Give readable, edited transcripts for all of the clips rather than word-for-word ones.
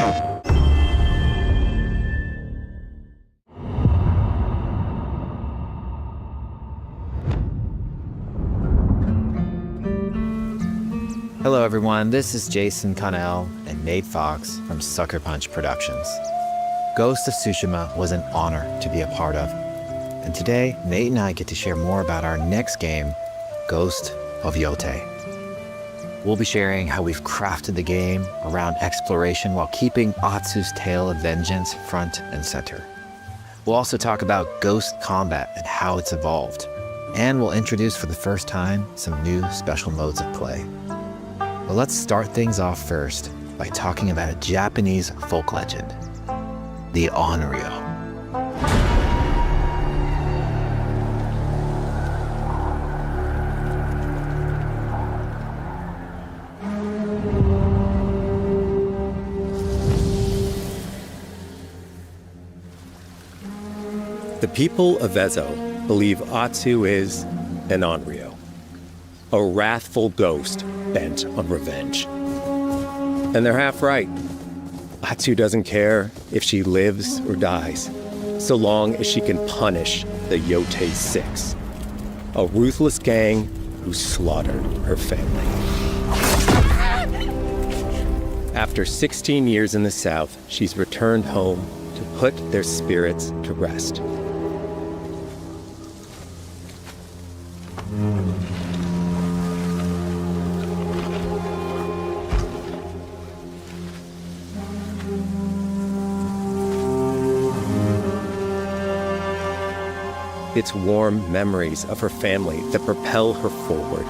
Hello everyone, this is Jason Connell and Nate Fox from Sucker Punch Productions. Ghost of Tsushima was an honor to be a part of. And today, Nate and I get to share more about our next game, Ghost of Yōtei. We'll be sharing how we've crafted the game around exploration while keeping Atsu's tale of vengeance front and center. We'll also talk about ghost combat and how it's evolved. And we'll introduce for the first time some new special modes of play. But let's start things off first by talking about a Japanese folk legend, the Onryo. The people of Ezo believe Atsu is an Onryo, a wrathful ghost bent on revenge. And they're half right. Atsu doesn't care if she lives or dies, so long as she can punish the Yōtei 6, a ruthless gang who slaughtered her family. After 16 years in the South, she's returned home to put their spirits to rest. It's warm memories of her family that propel her forward.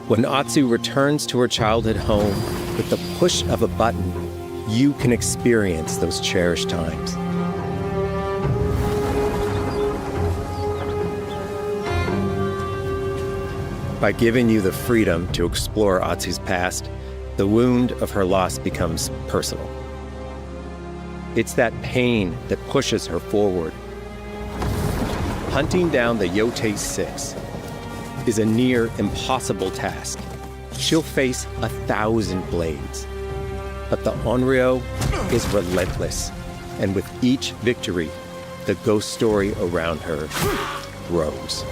When Atsu returns to her childhood home, with the push of a button, you can experience those cherished times. By giving you the freedom to explore Atsu's past, the wound of her loss becomes personal. It's that pain that pushes her forward. Hunting down the Yōtei 6 is a near impossible task. She'll face 1,000 blades. But the Onryo is relentless, and with each victory, the ghost story around her grows.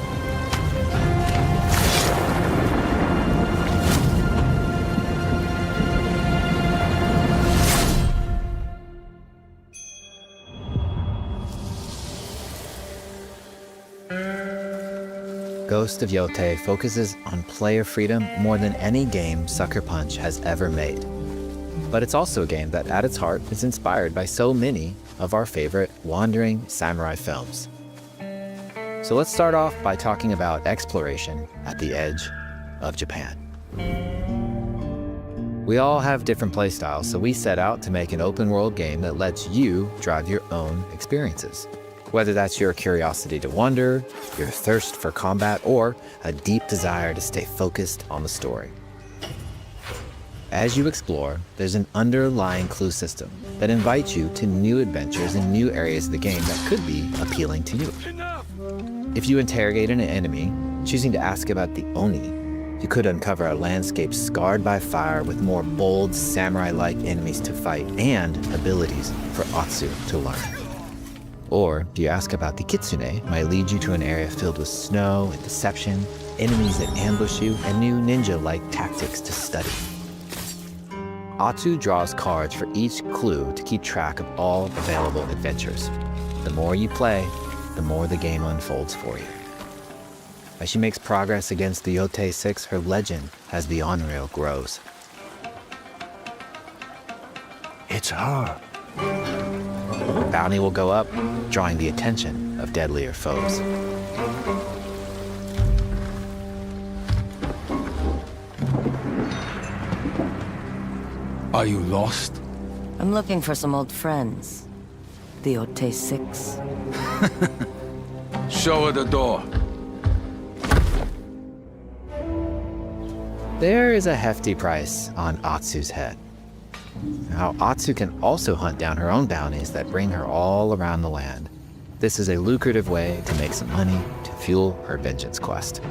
Ghost of Yōtei focuses on player freedom more than any game Sucker Punch has ever made. But it's also a game that at its heart is inspired by so many of our favorite wandering samurai films. So let's start off by talking about exploration at the edge of Japan. We all have different playstyles, so we set out to make an open world game that lets you drive your own experiences. Whether that's your curiosity to wonder, your thirst for combat, or a deep desire to stay focused on the story. As you explore, there's an underlying clue system that invites you to new adventures in new areas of the game that could be appealing to you. If you interrogate an enemy, choosing to ask about the Oni, you could uncover a landscape scarred by fire with more bold, samurai-like enemies to fight and abilities for Atsu to learn. Or, if you ask about the Kitsune, might lead you to an area filled with snow and deception, enemies that ambush you, and new ninja-like tactics to study. Atsu draws cards for each clue to keep track of all available adventures. The more you play, the more the game unfolds for you. As she makes progress against the Yōtei 6, her legend as the Onryo grows. It's her. Bounty will go up, drawing the attention of deadlier foes. Are you lost? I'm looking for some old friends. The Yōtei 6. Show her the door. There is a hefty price on Atsu's head. Now, Atsu can also hunt down her own bounties that bring her all around the land. This is a lucrative way to make some money to fuel her vengeance quest.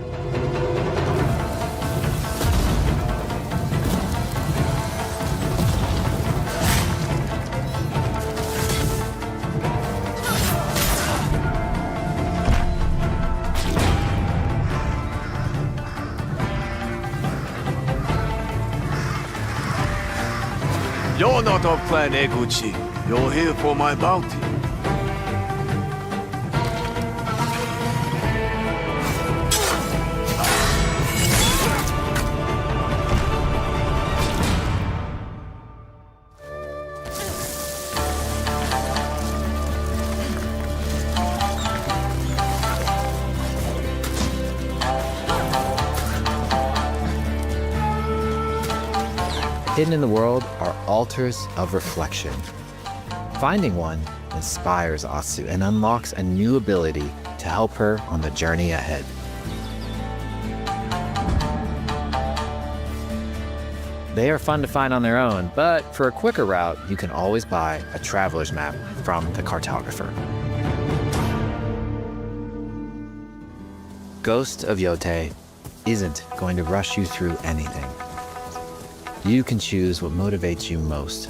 You're not of Clan Eguchi. You're here for my bounty. Hidden in the world are altars of reflection. Finding one inspires Atsu and unlocks a new ability to help her on the journey ahead. They are fun to find on their own, but for a quicker route, you can always buy a traveler's map from the cartographer. Ghost of Yōtei isn't going to rush you through anything. You can choose what motivates you most.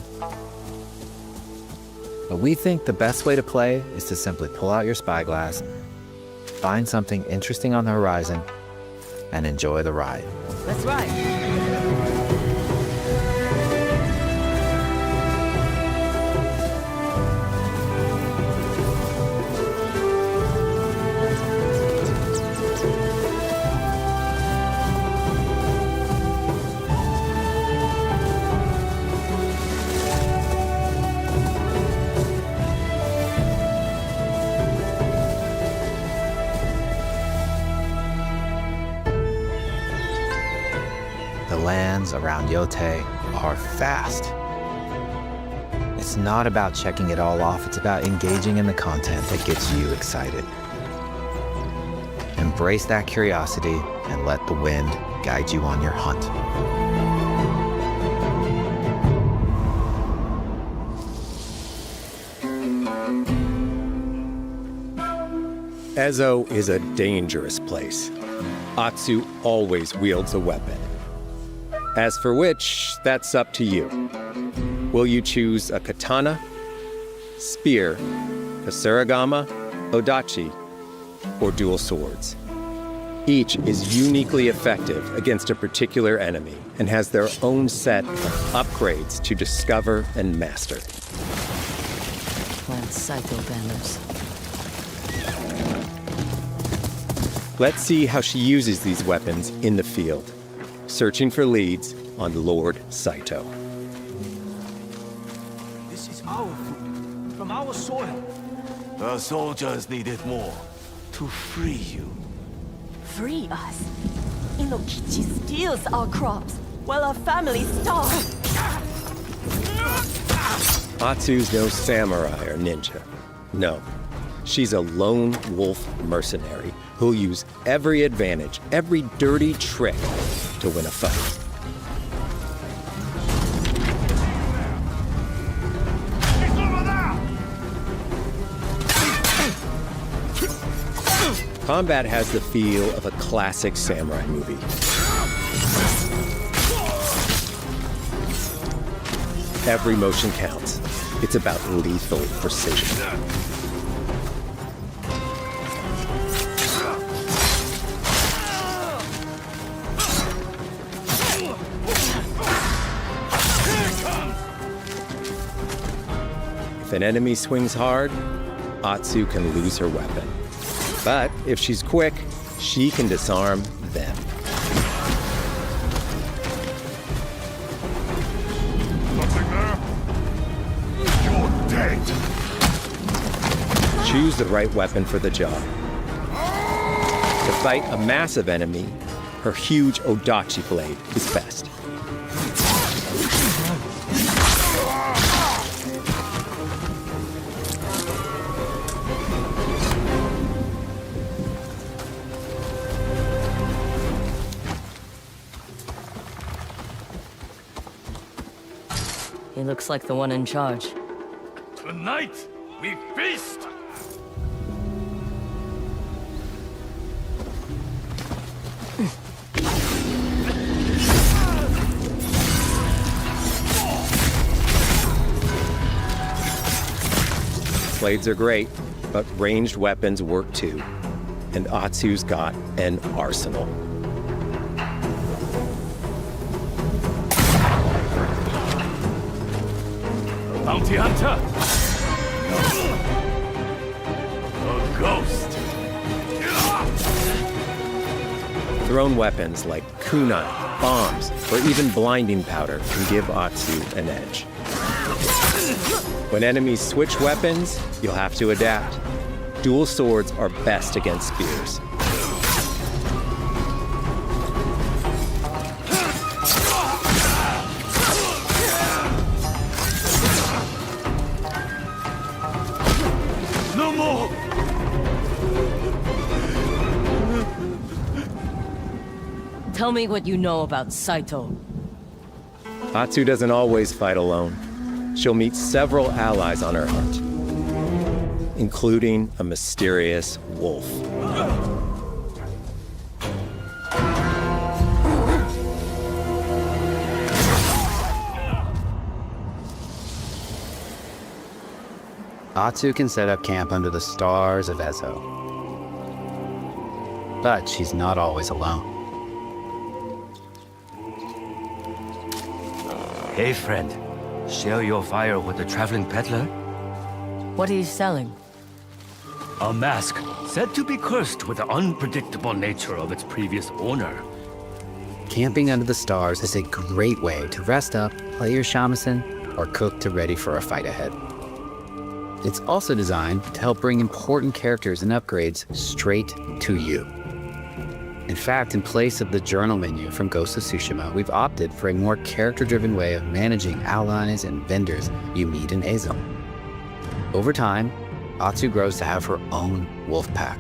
But we think the best way to play is to simply pull out your spyglass, find something interesting on the horizon, and enjoy the ride. Let's ride. The lands around Yōtei are vast. It's not about checking it all off, it's about engaging in the content that gets you excited. Embrace that curiosity and let the wind guide you on your hunt. Ezo is a dangerous place. Atsu always wields a weapon. As for which, that's up to you. Will you choose a katana, spear, kasarigama, odachi, or dual swords? Each is uniquely effective against a particular enemy and has their own set of upgrades to discover and master. Clan Saito banners. Let's see how she uses these weapons in the field, searching for leads on Lord Saito. This is our food, from our soil. The soldiers need it more to free you. Free us. Inokichi steals our crops while our families starve. Atsu's no samurai or ninja. No, she's a lone wolf mercenary who'll use every advantage, every dirty trick to win a fight. Combat has the feel of a classic samurai movie. Every motion counts. It's about lethal precision. If an enemy swings hard, Atsu can lose her weapon. But if she's quick, she can disarm them. Nothing there? You're dead! Choose the right weapon for the job. To fight a massive enemy, her huge odachi blade is best. He looks like the one in charge. Tonight, we feast! Blades are great, but ranged weapons work too. And Atsu's got an arsenal. Bounty hunter! A ghost! Thrown weapons like kunai, bombs, or even blinding powder can give Atsu an edge. When enemies switch weapons, you'll have to adapt. Dual swords are best against spears. No more! Tell me what you know about Saito. Atsu doesn't always fight alone. She'll meet several allies on her hunt, including a mysterious wolf. Atsu can set up camp under the stars of Ezo. But she's not always alone. Hey, friend. Share your fire with the traveling peddler? What are you selling? A mask said to be cursed with the unpredictable nature of its previous owner. Camping under the stars is a great way to rest up, play your shamisen, or cook to ready for a fight ahead. It's also designed to help bring important characters and upgrades straight to you. In fact, in place of the journal menu from Ghost of Tsushima, we've opted for a more character-driven way of managing allies and vendors you meet in Ezo. Over time, Atsu grows to have her own wolf pack.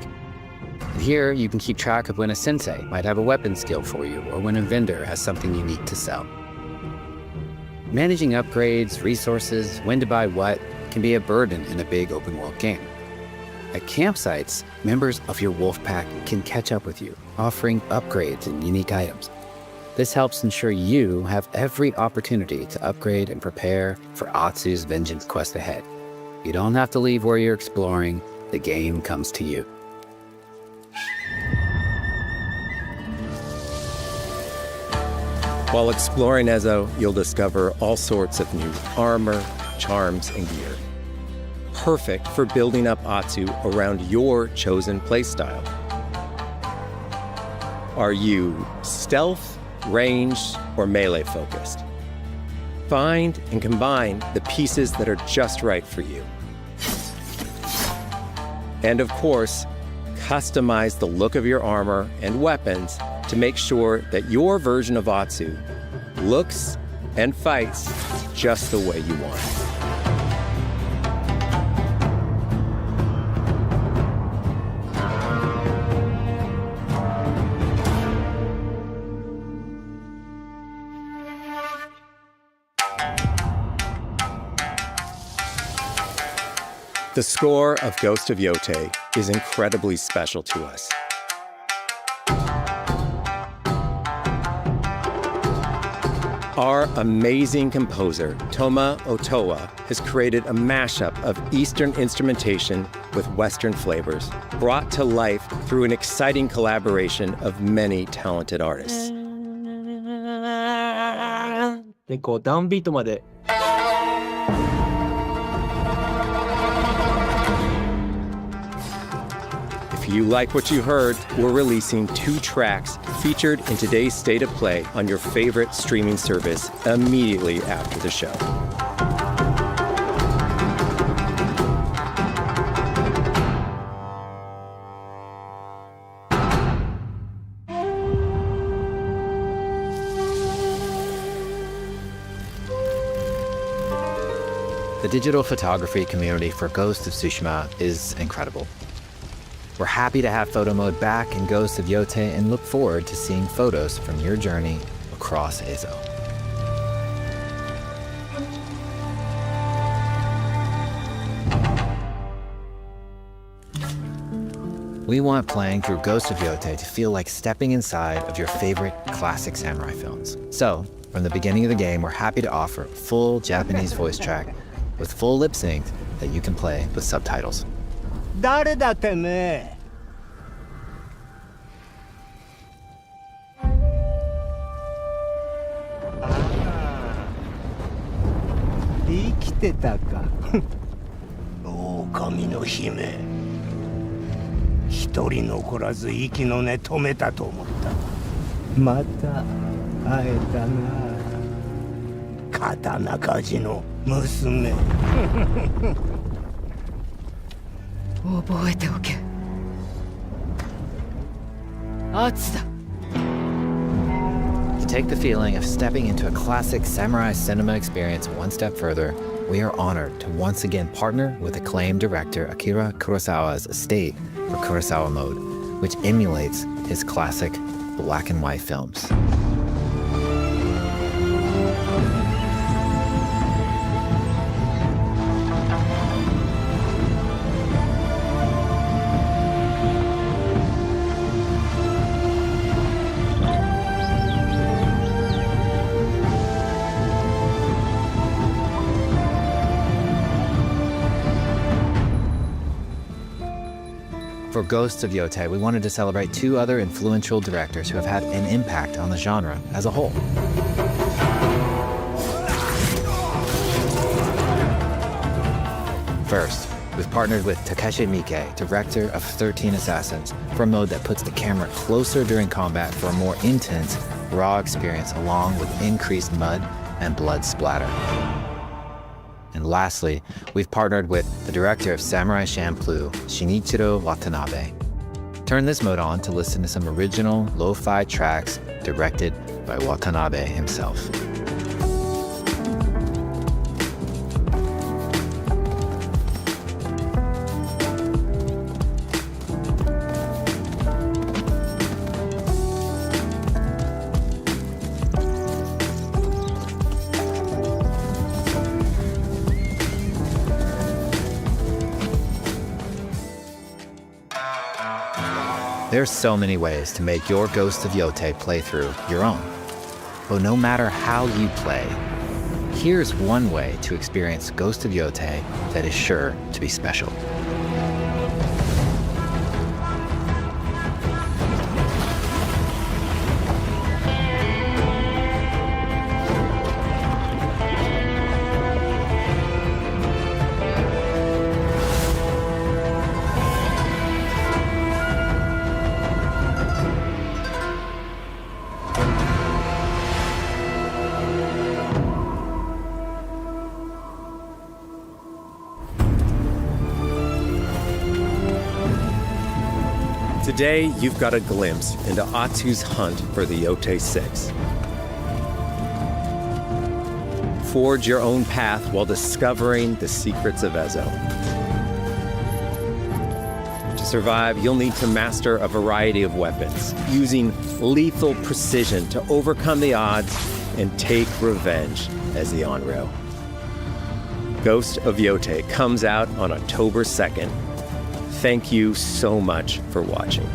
And here, you can keep track of when a sensei might have a weapon skill for you, or when a vendor has something unique to sell. Managing upgrades, resources, when to buy what, can be a burden in a big open-world game. At campsites, members of your wolf pack can catch up with you, offering upgrades and unique items. This helps ensure you have every opportunity to upgrade and prepare for Atsu's vengeance quest ahead. You don't have to leave where you're exploring, the game comes to you. While exploring Ezo, you'll discover all sorts of new armor, charms, and gear. Perfect for building up Atsu around your chosen playstyle. Are you stealth, ranged, or melee focused? Find and combine the pieces that are just right for you. And of course, customize the look of your armor and weapons to make sure that your version of Atsu looks and fights just the way you want. The score of Ghost of Yōtei is incredibly special to us. Our amazing composer, Toma Otoa, has created a mashup of Eastern instrumentation with Western flavors, brought to life through an exciting collaboration of many talented artists. でこうダウンビートまで If you like what you heard, we're releasing 2 tracks featured in today's State of Play on your favorite streaming service immediately after the show. The digital photography community for Ghost of Tsushima is incredible. We're happy to have photo mode back in Ghost of Yōtei and look forward to seeing photos from your journey across Ezo. We want playing through Ghost of Yōtei to feel like stepping inside of your favorite classic samurai films. So, from the beginning of the game, we're happy to offer a full Japanese voice track with full lip sync that you can play with subtitles. 誰だてめえ 生きてたか。狼の姫。一人残らず息の根止めたと思った。また会えたな。刀鍛冶の娘。覚えておけ。圧だ。To take the feeling of stepping into a classic samurai cinema experience one step further, we are honored to once again partner with acclaimed director Akira Kurosawa's estate for Kurosawa Mode, which emulates his classic black and white films. For Ghosts of Yōtei, we wanted to celebrate two other influential directors who have had an impact on the genre as a whole. First, we've partnered with Takeshi Miike, director of 13 Assassins, for a mode that puts the camera closer during combat for a more intense, raw experience along with increased mud and blood splatter. And lastly, we've partnered with the director of Samurai Champloo, Shinichiro Watanabe. Turn this mode on to listen to some original lo-fi tracks directed by Watanabe himself. There are so many ways to make your Ghost of Yōtei playthrough your own. But no matter how you play, here's one way to experience Ghost of Yōtei that is sure to be special. Today, you've got a glimpse into Atsu's hunt for the Yōtei 6. Forge your own path while discovering the secrets of Ezo. To survive, you'll need to master a variety of weapons, using lethal precision to overcome the odds and take revenge as the Onryo. Ghost of Yōtei comes out on October 2nd. Thank you so much for watching.